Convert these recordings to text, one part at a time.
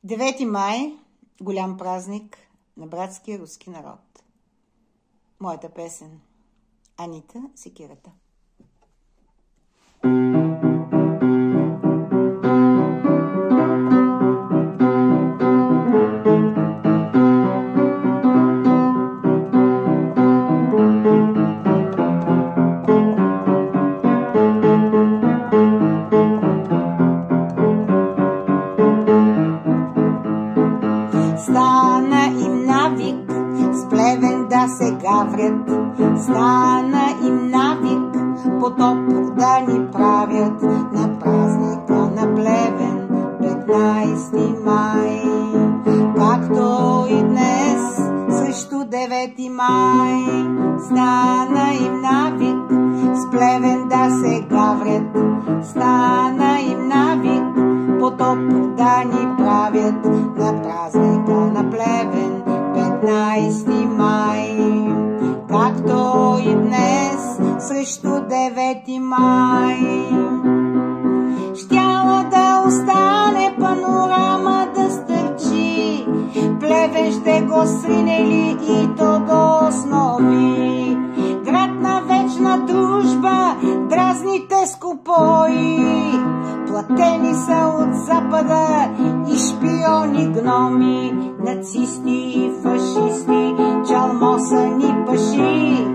9 май – голям празник на братския руски народ. Моята песен – Анита Секирата. Стана им навик с Плевен да се гаврят, стана им навик потоп да ни правят на празника на Плевен 15 май. Както и днес срещу 9 май стана им навик с Плевен да се гаврят, стана им навик потоп да ни правят на празника на Плевен 15 май. Както и днес срещу 9 май щяла да остане панорама да стърчи, Плевен ще го сринели и то до основи. Град на вечна дружба, дразните скупои, платени са от запада и шпиони гноми, нацисти и фашисти, чалмосани паши,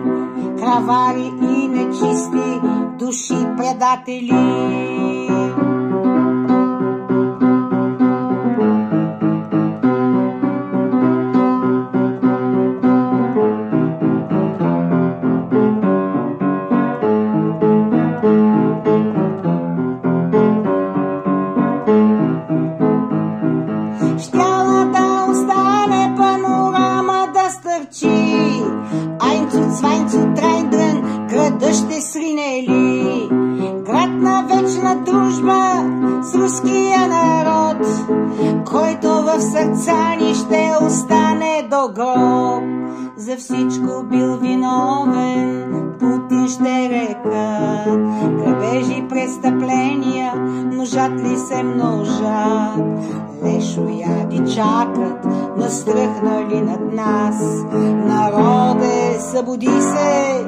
кравари и нечисти души предатели. Щяла да остане панорама да стърчи, Айнцу, Цвайнцу, Трайндрън, града ще сринели. Град на вечна дружба с руския народ, който в сърца ни ще остане до гроб. За всичко бил виновен Путин, ще река. Грабежи, престъпления множат ли се множат. Лешояди чакат, настръхнали над нас. Народе, събуди се,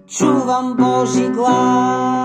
чувам Божи глас.